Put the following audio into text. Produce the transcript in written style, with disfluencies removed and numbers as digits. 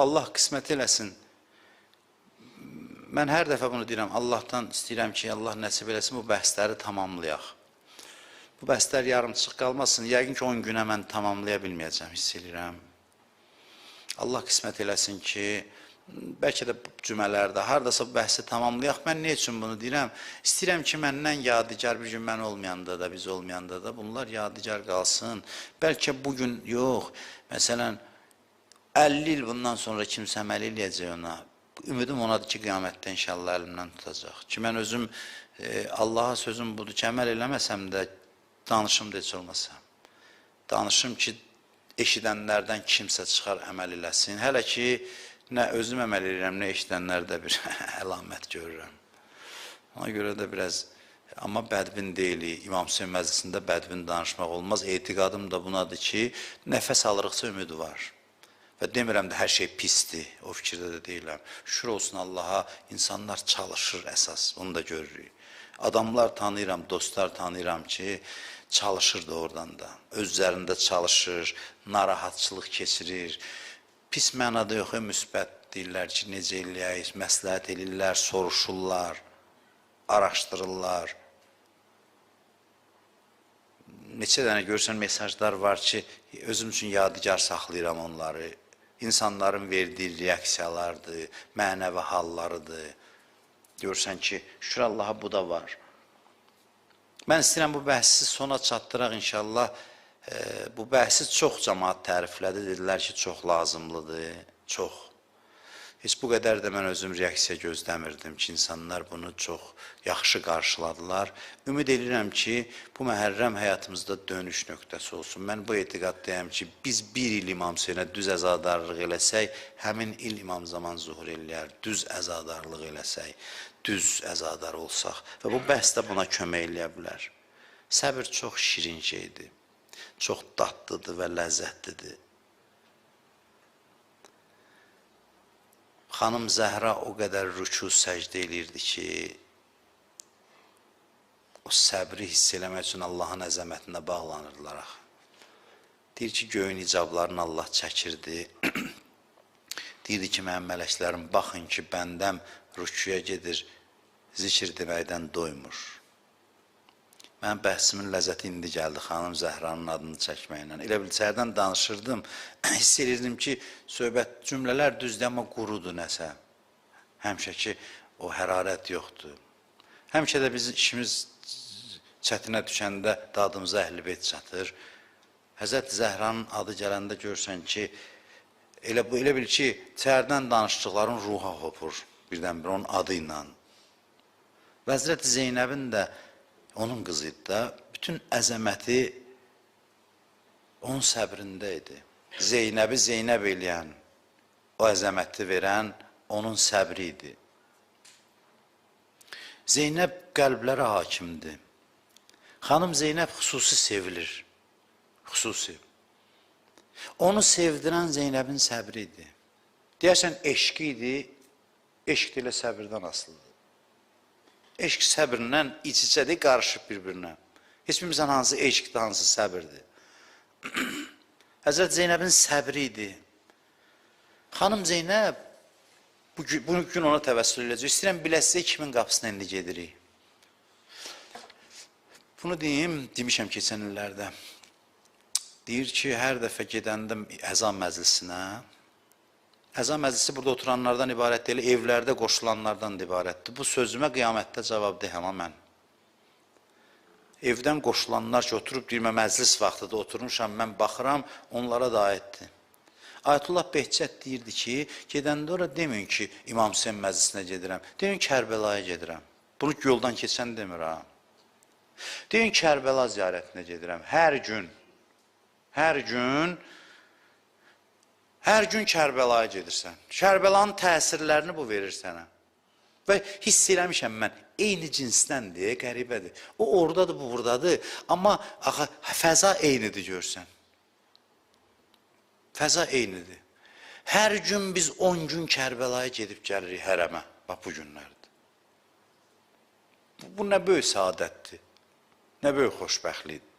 Allah qismət eləsin. Mən hər dəfə bunu deyirəm, Allahdan istəyirəm ki, Allah nəsib eləsin, bu bəhsləri tamamlayaq. Bu bəhslər yarımçıq qalmasın, yəqin ki, 10 günə mən tamamlaya bilməyəcəm, hiss edirəm. Allah qismət eləsin ki, bəlkə də cümələrdə, haradasa bu bəhsi tamamlayaq. Mən ne üçün bunu deyirəm? İstəyirəm ki, məndən yadigar bir gün mən olmayanda da, biz olmayanda da bunlar yadigar qalsın. Bəlkə bugün yox, məsələn, 50 il bundan sonra kimsə əməl eləyəcək ona. Ümidim onadır ki, qiyamətdə inşallah əlimdən tutacaq. Ki, mən özüm, Allaha sözüm budur ki, əməl eləməsəm də danışım da heç olmasa. Danışım ki, eşidənlərdən kimsə çıxar əməl eləsin. Hələ ki, nə özüm əməl edirəm, nə eşidənlərdə bir əlamət görürəm. Ona görə də biraz, amma bədbin deyilik. İmam Hüseyin məclisində bədbin danışmaq olmaz. Etiqadım da bunadır ki, nəfəs alırıqsa ümid var. Və demirəm də hər şey pisdir, o fikirdə də deyiləm. Şükür olsun Allaha, insanlar çalışır əsas, onu da görürük. Adamlar tanıyıram, dostlar tanıyıram ki, çalışır da oradan da. Özlərində çalışır, narahatçılıq keçirir. Pis mənada yox, müsbət deyirlər ki, necə eləyək, məsləhət eləyirlər, soruşurlar, araşdırırlar. Neçə dənə görsən mesajlar var ki, özüm üçün yadigar saxlayıram onları. İnsanların verdiyi reaksiyalardır, mənəvi hallarıdır. Görsən ki, şükür Allaha bu da var. Mən istəyirəm bu bəhsi sona çatdıraq inşallah. Bu bəhsi çox cəmaat təriflədi, dedilər ki, çox lazımlıdır, çox. Heç bu qədər də mən özüm reaksiya gözləmirdim ki, insanlar bunu çox yaxşı qarşıladılar. Ümid edirəm ki, bu məhərrəm həyatımızda dönüş nöqtəsi olsun. Mən bu etiqaddayım ki, biz bir il İmam Hüseynə düz əzadarlıq eləsək, həmin il İmam Zaman zuhur eləyər, düz əzadarlıq eləsək, düz əzadar olsaq və bu bəhs də buna kömək eləyə bilər. Səbir çox şirin şeydir, çox dadlıdır və ləzzətlidir. Xanım Zəhra o qədər rükû səcdə eləyirdi ki, o səbri hiss eləmək üçün Allahın əzəmətinə bağlanırdılar. Deyir ki, göyün icablarını Allah çəkirdi. Deyirdi ki, mənim mələklərim, baxın ki, bəndəm rüküyə gedir, zikir deməkdən doymur. Mənim bəhsimin ləzzəti indi gəldi xanım Zəhranın adını çəkməklə. Elə bilçərdən danışırdım, hiss edirdim ki, söhbət cümlələr düzdür, amma qurudur nəsə. Həmişə ki, o hərarət yoxdur. Həmişə də biz işimiz çətinə düşəndə dadımıza əhl-i-beyt çatır. Həzrət Zəhranın adı gələndə görsən ki, elə bil ki, çərdən danışdıqların ruha hopur birdən-bir onun adı ilə. Və Həzrət Zeynəbin də onun qızıydı da, bütün əzəməti onun səbrində idi. Zeynəbi Zeynəb eləyən, o əzəməti verən onun səbri idi. Zeynəb qəlblərə hakimdir. Xanım Zeynəb xüsusi sevilir, xüsusi. Onu sevdirən Zeynəbin səbri idi. Deyərsən, eşqi idi, eşq ilə səbirdən asılıdır. Eşq səbirlə iç-içədir, qarışıb bir-birinə. Heç bilmirsən hansı eşqdir, hansı səbirdir. Həzrət Zeynəbin səbri idi. Xanım Zeynəb, bugün ona təvəssül edəcək. İstəyirəm biləsizə kimin qapısına indi gedirik. Bunu deyim, demişəm keçən illərdə. Deyir ki, hər dəfə gedəndə əzan məclisinə, əzan məclisi burada oturanlardan ibarət deyil, evlərdə qoşulanlardan ibarətdir. Bu sözümə qiyamətdə cavab deyəm mən. Evdən qoşulanlar ki, oturub deyirmə, məclis vaxtıda oturmuşam, mən baxıram, onlara da aiddir. Ayətullah Behçət deyirdi ki, gedəndə ora demin ki, İmam Hüseyin məclisinə gedirəm, deyin Kərbəlaya gedirəm. Bunu yoldan keçən demir ha. Deyin Kərbəla ziyarətinə gedirəm, hər gün Kərbəlaya gedirsən. Kərbəlanın təsirlərini bu verir sənə. Və hiss eləmişəm mən, eyni cinsdəndir, qəribədir. O oradadır, bu buradadır, amma fəza eynidir görsən. Fəza eynidir. Hər gün biz 10 gün Kərbəlaya gedib gəlirik hərəmə, bax bu günlərdir. Bu nə böyük saadətdir, nə böyük xoşbəxtlikdir.